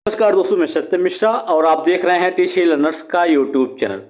नमस्कार दोस्तों, मैं सत्यम मिश्रा और आप देख रहे हैं टीसी लर्नर्स का यूट्यूब चैनल।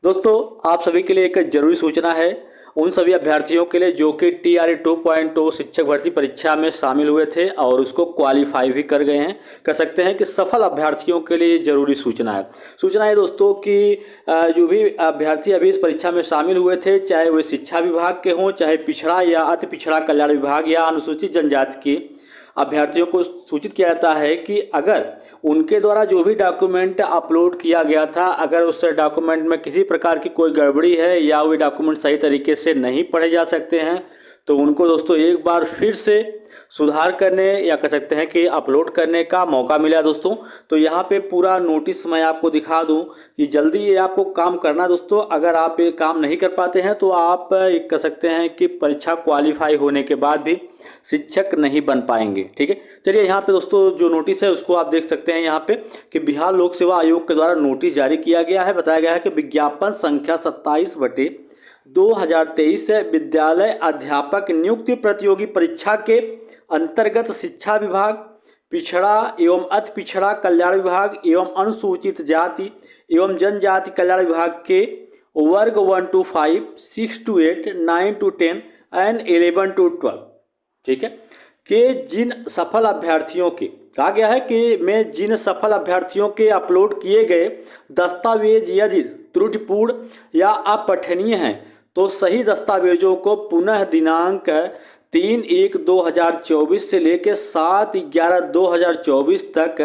दोस्तों, आप सभी के लिए एक जरूरी सूचना है उन सभी अभ्यर्थियों के लिए जो कि TRE 2.0 शिक्षक भर्ती परीक्षा में शामिल हुए थे और उसको क्वालिफाई भी कर गए हैं। कह सकते हैं कि सफल अभ्यर्थियों के लिए जरूरी सूचना है। सूचना है दोस्तों कि जो भी अभ्यर्थी अभी इस परीक्षा में शामिल हुए थे, चाहे वे शिक्षा विभाग के हों, चाहे पिछड़ा या अति पिछड़ा कल्याण विभाग या अनुसूचित जनजाति के अभ्यर्थियों को सूचित किया जाता है कि अगर उनके द्वारा जो भी डॉक्यूमेंट अपलोड किया गया था, अगर उस डॉक्यूमेंट में किसी प्रकार की कोई गड़बड़ी है या वे डॉक्यूमेंट सही तरीके से नहीं पढ़े जा सकते हैं, तो उनको दोस्तों एक बार फिर से सुधार करने या कह सकते हैं कि अपलोड करने का मौका मिला दोस्तों। तो यहाँ पे पूरा नोटिस मैं आपको दिखा दूँ कि जल्दी ये आपको काम करना दोस्तों। अगर आप ये काम नहीं कर पाते हैं तो आप कह सकते हैं कि परीक्षा क्वालिफाई होने के बाद भी शिक्षक नहीं बन पाएंगे। ठीक है, चलिए यहाँ पे दोस्तों जो नोटिस है उसको आप देख सकते हैं यहाँ पे कि बिहार लोक सेवा आयोग के द्वारा नोटिस जारी किया गया है। बताया गया है कि विज्ञापन संख्या 27/2023 विद्यालय अध्यापक नियुक्ति प्रतियोगी परीक्षा के अंतर्गत शिक्षा विभाग, पिछड़ा एवं अति पिछड़ा कल्याण विभाग एवं अनुसूचित जाति एवं जनजाति कल्याण विभाग के वर्ग 1 to 5, 6 to 8, 9 to 10 and 11 to 12, ठीक है, कि जिन सफल अभ्यर्थियों के कहा गया है कि मैं जिन सफल अभ्यर्थियों के अपलोड किए गए दस्तावेज यदि त्रुटिपूर्ण या अपठनीय हैं तो सही दस्तावेजों को पुनः दिनांक 3/1/2024 से लेकर 7/11/2024 तक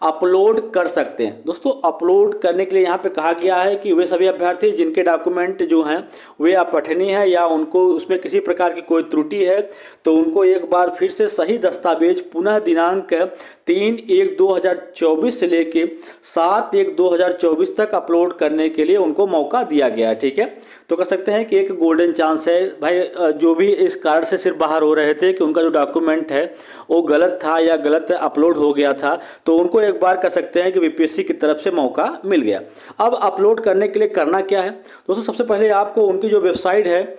अपलोड कर सकते हैं। दोस्तों, अपलोड करने के लिए यहाँ पे कहा गया है कि वे सभी अभ्यर्थी जिनके डॉक्यूमेंट जो हैं वे अपठनीय हैं या उनको उसमें किसी प्रकार की कोई त्रुटि है, तो उनको एक बार फिर से सही दस्तावेज पुनः दिनांक 3/1/2024 से लेकर 7/1/2024 तक अपलोड करने के लिए उनको मौका दिया गया है। ठीक है, तो कह सकते हैं कि एक गोल्डन चांस है भाई। जो भी इस कारण से सिर्फ बाहर हो रहे थे कि उनका जो डॉक्यूमेंट है वो गलत था या गलत अपलोड हो गया था, तो उनको एक बार कह सकते हैं कि BPSC की तरफ से मौका मिल गया। अब अपलोड करने के लिए करना क्या है दोस्तों? सबसे पहले आपको उनकी जो वेबसाइट है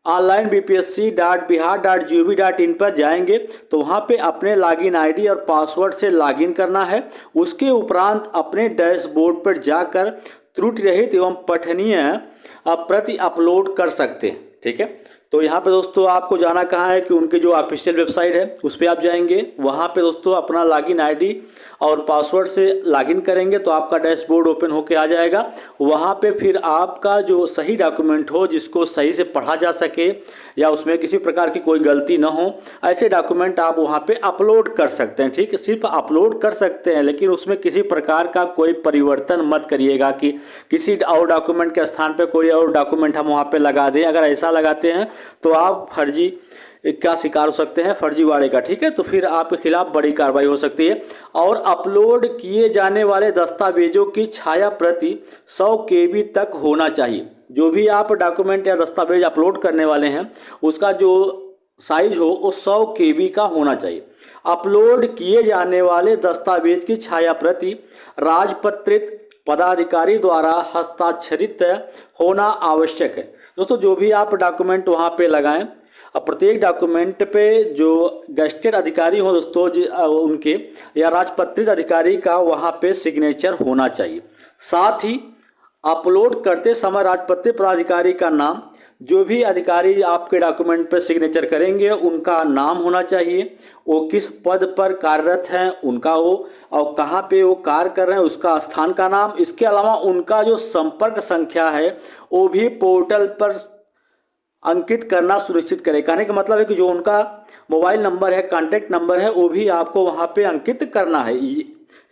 onlinebpsc.bihar.gov.in पर जाएंगे तो वहाँ पे अपने लॉगिन ID और पासवर्ड से लॉगिन करना है। उसके उपरांत अपने डैशबोर्ड पर जाकर त्रुटि रहित एवं पठनीय प्रति अपलोड कर सकते हैं। ठीक है, तो यहाँ पे दोस्तों आपको जाना कहाँ है कि उनके जो ऑफिशियल वेबसाइट है उस पर आप जाएंगे। वहाँ पे दोस्तों अपना लॉगिन ID और पासवर्ड से लॉगिन करेंगे तो आपका डैशबोर्ड ओपन होके आ जाएगा। वहाँ पे फिर आपका जो सही डॉक्यूमेंट हो, जिसको सही से पढ़ा जा सके या उसमें किसी प्रकार की कोई गलती ना हो, ऐसे डॉक्यूमेंट आप वहाँ पे अपलोड कर सकते हैं। ठीक है, सिर्फ अपलोड कर सकते हैं, लेकिन उसमें किसी प्रकार का कोई परिवर्तन मत करिएगा कि किसी और डॉक्यूमेंट के स्थान पे कोई और डॉक्यूमेंट हम वहाँ पे लगा दें। अगर ऐसा लगाते हैं तो आप फर्जी का शिकार हो सकते हैं, फर्जीवाड़े का। ठीक है, तो फिर आपके खिलाफ बड़ी कार्रवाई हो सकती है। और अपलोड किए जाने वाले दस्तावेजों की छाया प्रति 100 KB तक होना चाहिए। जो भी आप डॉक्यूमेंट या दस्तावेज अपलोड करने वाले हैं उसका जो साइज हो वो 100 KB का होना चाहिए। अपलोड किए जाने वाले दस्तावेज की छाया प्रति राजपत्रित पदाधिकारी द्वारा हस्ताक्षरित होना आवश्यक है। दोस्तों, जो भी आप डॉक्यूमेंट वहाँ पे लगाएं, प्रत्येक डॉक्यूमेंट पे जो गस्टेड अधिकारी हो दोस्तों उनके या राजपत्रित अधिकारी का वहाँ पे सिग्नेचर होना चाहिए। साथ ही अपलोड करते समय राजपत्रित पदाधिकारी का नाम, जो भी अधिकारी आपके डॉक्यूमेंट पर सिग्नेचर करेंगे उनका नाम होना चाहिए, वो किस पद पर कार्यरत हैं उनका हो, और कहाँ पे वो कार्य कर रहे हैं उसका स्थान का नाम। इसके अलावा उनका जो संपर्क संख्या है वो भी पोर्टल पर अंकित करना सुनिश्चित करें। कहने का मतलब है कि जो उनका मोबाइल नंबर है, कॉन्टैक्ट नंबर है, वो भी आपको वहाँ पे अंकित करना है।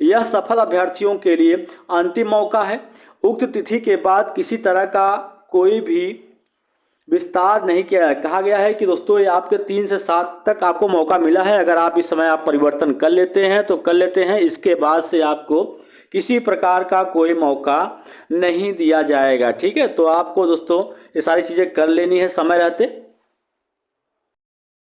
यह सफल अभ्यर्थियों के लिए अंतिम मौका है। उक्त तिथि के बाद किसी तरह का कोई भी विस्तार नहीं किया है। कहा गया है कि दोस्तों ये आपके 3 से 7 तक आपको मौका मिला है। अगर आप इस समय आप परिवर्तन कर लेते हैं तो कर लेते हैं, इसके बाद से आपको किसी प्रकार का कोई मौका नहीं दिया जाएगा। ठीक है, तो आपको दोस्तों ये सारी चीज़ें कर लेनी है समय रहते।